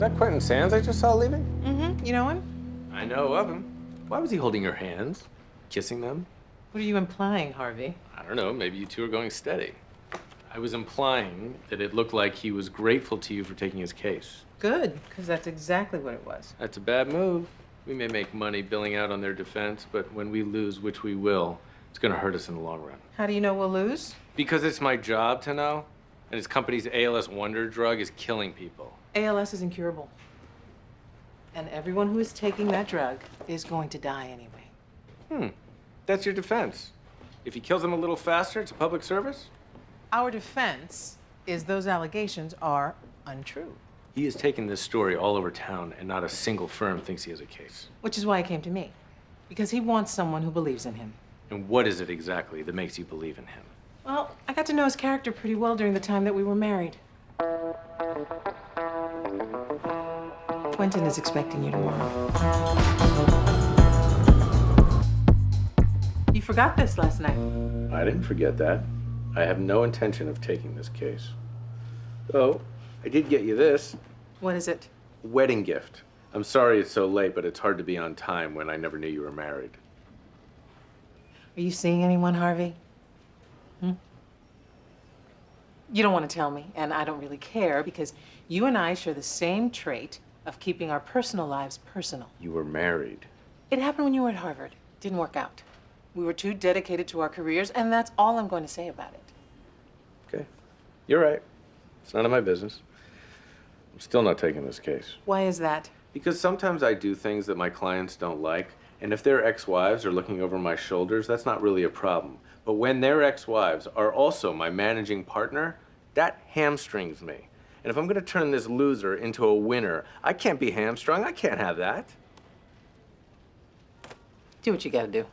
that Quentin Sands I just saw leaving? Mm-hmm. You know him? I know of him. Why was he holding your hands? Kissing them? What are you implying, Harvey? I don't know. Maybe you two are going steady. I was implying that it looked like he was grateful to you for taking his case. Good, because that's exactly what it was. That's a bad move. We may make money billing out on their defense, but when we lose, which we will, it's going to hurt us in the long run. How do you know we'll lose? Because it's my job to know, and his company's ALS wonder drug is killing people. ALS is incurable. And everyone who is taking that drug is going to die anyway. That's your defense. If he kills them a little faster, it's a public service? Our defense is those allegations are untrue. He has taken this story all over town, and not a single firm thinks he has a case. Which is why he came to me. Because he wants someone who believes in him. And what is it exactly that makes you believe in him? Well, I got to know his character pretty well during the time that we were married. Quentin is expecting you tomorrow. You forgot this last night. I didn't forget that. I have no intention of taking this case. So, I did get you this. What is it? Wedding gift. I'm sorry it's so late, but it's hard to be on time when I never knew you were married. Are you seeing anyone, Harvey? You don't want to tell me, and I don't really care, because you and I share the same trait of keeping our personal lives personal. You were married. It happened when you were at Harvard. Didn't work out. We were too dedicated to our careers, and that's all I'm going to say about it. Okay. You're right. It's none of my business. I'm still not taking this case. Why is that? Because sometimes I do things that my clients don't like, and if their ex-wives are looking over my shoulders, that's not really a problem. But when their ex-wives are also my managing partner, that hamstrings me. And if I'm gonna turn this loser into a winner, I can't be hamstrung. I can't have that. Do what you gotta do.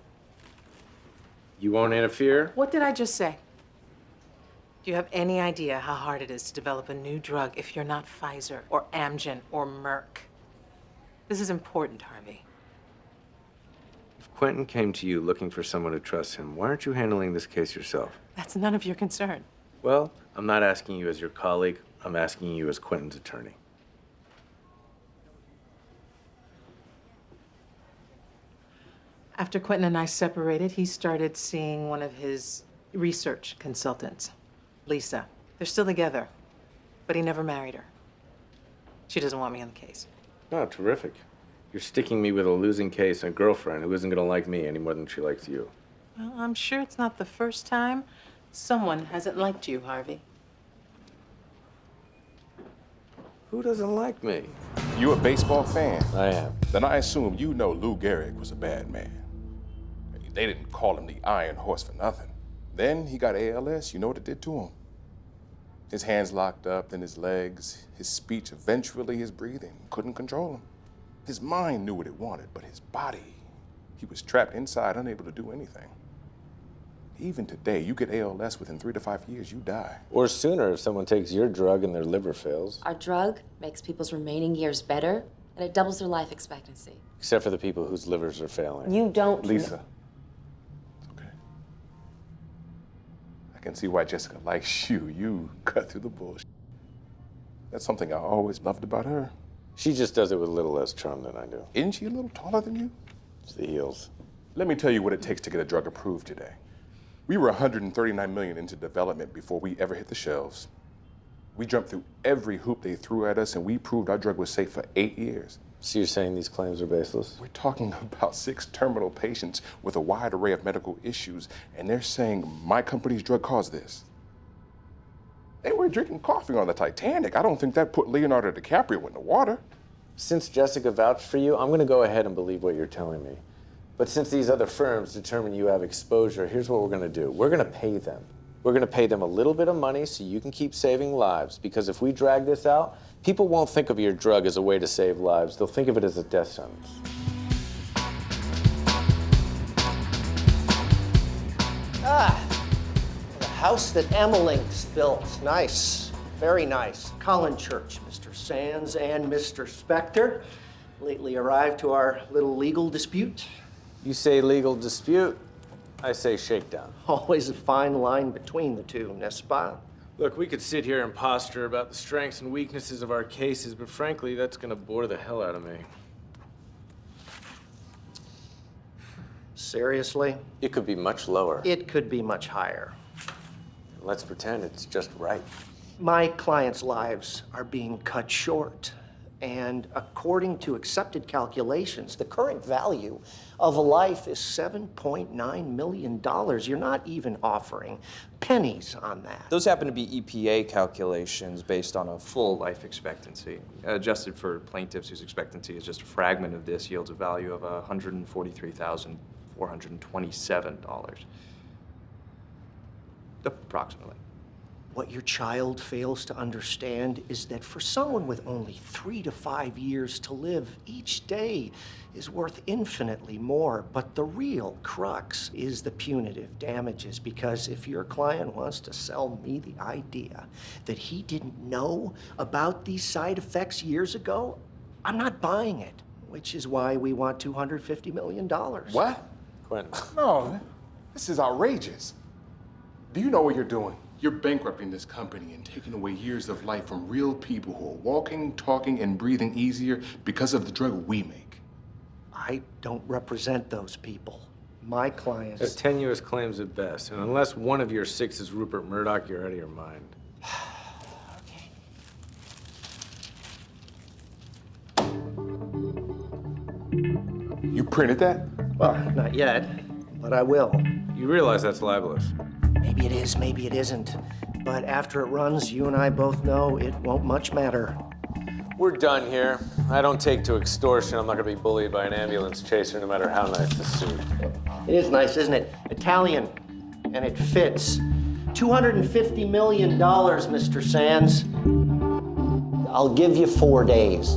You won't interfere? What did I just say? Do you have any idea how hard it is to develop a new drug if you're not Pfizer or Amgen or Merck? This is important, Harvey. If Quentin came to you looking for someone to trust him, why aren't you handling this case yourself? That's none of your concern. Well, I'm not asking you as your colleague. I'm asking you as Quentin's attorney. After Quentin and I separated, he started seeing one of his research consultants, Lisa. They're still together, but he never married her. She doesn't want me on the case. Oh, terrific. You're sticking me with a losing case and a girlfriend who isn't gonna like me any more than she likes you. Well, I'm sure it's not the first time someone hasn't liked you, Harvey. Who doesn't like me? You a baseball fan? I am. Then I assume you know Lou Gehrig was a bad man. They didn't call him the Iron Horse for nothing. Then he got ALS. You know what it did to him? His hands locked up, then his legs, his speech, eventually his breathing. Couldn't control him. His mind knew what it wanted, but his body, he was trapped inside, unable to do anything. Even today, you get ALS within 3 to 5 years, you die. Or sooner if someone takes your drug and their liver fails. Our drug makes people's remaining years better, and it doubles their life expectancy. Except for the people whose livers are failing. You don't... Lisa. It's okay. I can see why Jessica likes you. You cut through the bullshit. That's something I always loved about her. She just does it with a little less charm than I do. Isn't she a little taller than you? It's the heels. Let me tell you what it takes to get a drug approved today. We were 139 million into development before we ever hit the shelves. We jumped through every hoop they threw at us, and we proved our drug was safe for 8 years. So you're saying these claims are baseless? We're talking about 6 terminal patients with a wide array of medical issues, and they're saying my company's drug caused this. They were drinking coffee on the Titanic. I don't think that put Leonardo DiCaprio in the water. Since Jessica vouched for you, I'm gonna go ahead and believe what you're telling me. But since these other firms determine you have exposure, here's what we're gonna do. We're gonna pay them. We're gonna pay them a little bit of money so you can keep saving lives, because if we drag this out, people won't think of your drug as a way to save lives. They'll think of it as a death sentence. The house that Emmelink's built. Nice, very nice. Colin Church, Mr. Sands and Mr. Specter. Lately arrived to our little legal dispute. You say legal dispute, I say shakedown. Always a fine line between the two, n'est-ce pas? Look, we could sit here and posture about the strengths and weaknesses of our cases, but frankly, that's gonna bore the hell out of me. Seriously? It could be much lower. It could be much higher. Let's pretend it's just right. My clients' lives are being cut short. And according to accepted calculations, the current value of a life is $7.9 million. You're not even offering pennies on that. Those happen to be EPA calculations based on a full life expectancy. Adjusted for plaintiffs whose expectancy is just a fragment of this yields a value of $143,427. Approximately. What your child fails to understand is that for someone with only 3 to 5 years to live, each day is worth infinitely more. But the real crux is the punitive damages, because if your client wants to sell me the idea that he didn't know about these side effects years ago, I'm not buying it, which is why we want $250 million. What? Quentin. No, this is outrageous. Do you know what you're doing? You're bankrupting this company and taking away years of life from real people who are walking, talking, and breathing easier because of the drug we make. I don't represent those people. My They're clients... tenuous claims at best, and unless one of your 6 is Rupert Murdoch, you're out of your mind. You printed that? Well, not yet, but I will. You realize that's libelous. Maybe it is, maybe it isn't. But after it runs, you and I both know it won't much matter. We're done here. I don't take to extortion. I'm not gonna be bullied by an ambulance chaser, no matter how nice the suit. It is nice, isn't it? Italian, and it fits. $250 million, Mr. Sands. I'll give you 4 days.